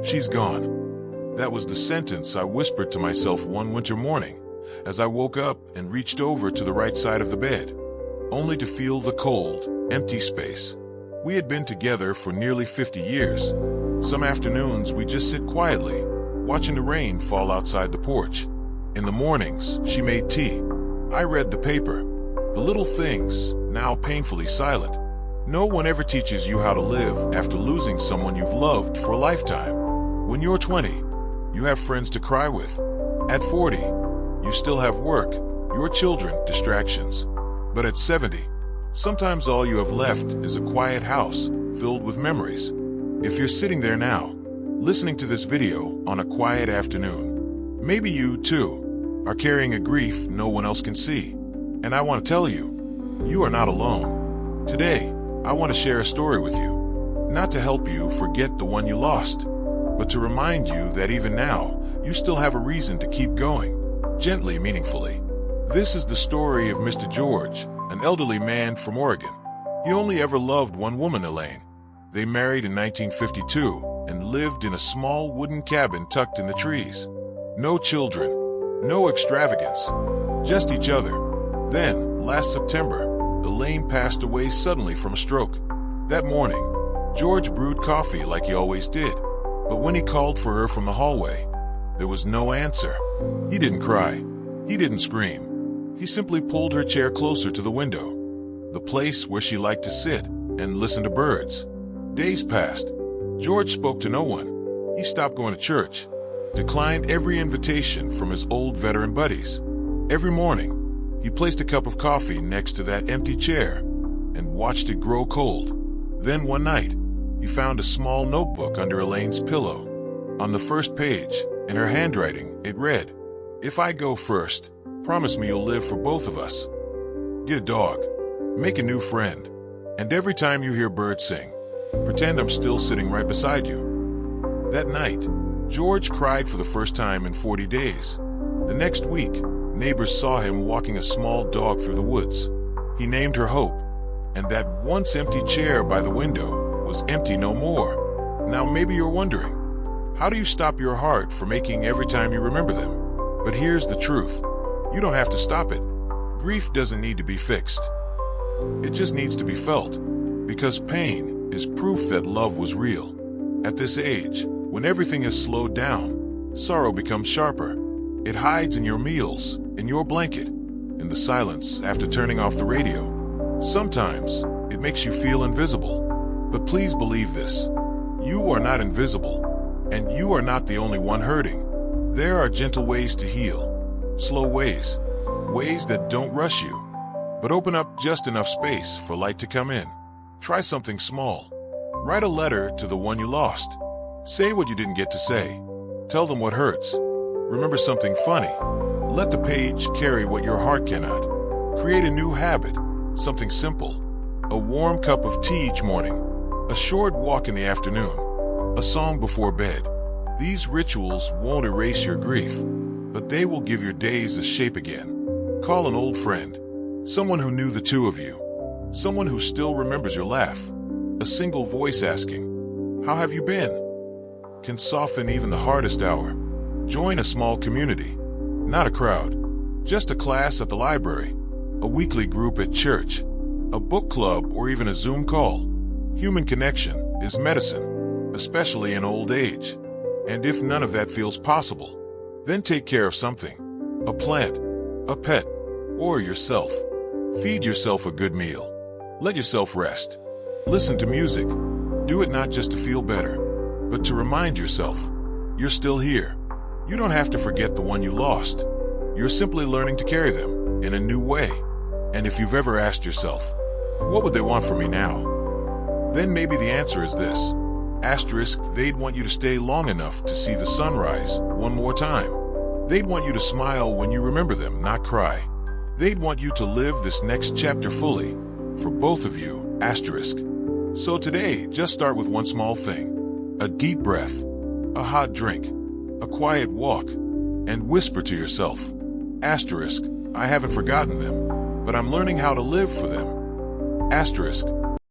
She's gone. That was the sentence I whispered to myself one winter morning as I woke up and reached over to the right side of the bed, only to feel the cold, empty space. We had been together for nearly 50 years. Some afternoons we just sit quietly, watching the rain fall outside the porch. In the mornings, she made tea. I read the paper. The little things, now painfully silent. No one ever teaches you how to live after losing someone you've loved for a lifetime. When you're 20, you have friends to cry with. At 40, you still have work, your children, distractions. But at 70, sometimes all you have left is a quiet house filled with memories. If you're sitting there now, listening to this video on a quiet afternoon, maybe you, too, are carrying a grief no one else can see. And I want to tell you, you are not alone. Today, I want to share a story with you, not to help you forget the one you lost, but to remind you that even now, you still have a reason to keep going, gently, meaningfully. This is the story of Mr. George, an elderly man from Oregon. He only ever loved one woman, Elaine. They married in 1952 and lived in a small wooden cabin tucked in the trees. No children, no extravagance, just each other. Then, last September, Elaine passed away suddenly from a stroke. That morning, George brewed coffee like he always did. But when he called for her from the hallway, there was no answer. He didn't cry. He didn't scream. He simply pulled her chair closer to the window, the place where she liked to sit and listen to birds. Days passed. George spoke to no one. He stopped going to church, declined every invitation from his old veteran buddies. Every morning, he placed a cup of coffee next to that empty chair and watched it grow cold. Then one night, he found a small notebook under Elaine's pillow. On the first page, in her handwriting, it read, "If I go first, promise me you'll live for both of us. Get a dog, make a new friend, and every time you hear birds sing, pretend I'm still sitting right beside you." That night, George cried for the first time in 40 days. The next week, neighbors saw him walking a small dog through the woods. He named her Hope, and that once empty chair by the window was empty no more. Now maybe you're wondering, how do you stop your heart from aching every time you remember them? But here's the truth. You don't have to stop it. Grief doesn't need to be fixed. It just needs to be felt, because pain is proof that love was real. At this age, when everything has slowed down, sorrow becomes sharper. It hides in your meals, in your blanket, in the silence after turning off the radio. Sometimes, it makes you feel invisible. But please believe this. You are not invisible, and you are not the only one hurting. There are gentle ways to heal. Slow ways. Ways that don't rush you, but open up just enough space for light to come in. Try something small. Write a letter to the one you lost. Say what you didn't get to say. Tell them what hurts. Remember something funny. Let the page carry what your heart cannot. Create a new habit, something simple. A warm cup of tea each morning. A short walk in the afternoon. A song before bed. These rituals won't erase your grief, but they will give your days a shape again. Call an old friend. Someone who knew the two of you. Someone who still remembers your laugh. A single voice asking, "How have you been?" can soften even the hardest hour. Join a small community. Not a crowd. Just a class at the library. A weekly group at church. A book club or even a Zoom call. Human connection is medicine, especially in old age. And if none of that feels possible, then take care of something. A plant, a pet, or yourself. Feed yourself a good meal. Let yourself rest. Listen to music. Do it not just to feel better, but to remind yourself, you're still here. You don't have to forget the one you lost. You're simply learning to carry them in a new way. And if you've ever asked yourself, what would they want from me now? Then maybe the answer is this. Asterisk, they'd want you to stay long enough to see the sunrise one more time. They'd want you to smile when you remember them, not cry. They'd want you to live this next chapter fully. For both of you, asterisk. So today, just start with one small thing. A deep breath, a hot drink, a quiet walk, and whisper to yourself, asterisk, I haven't forgotten them, but I'm learning how to live for them. Asterisk,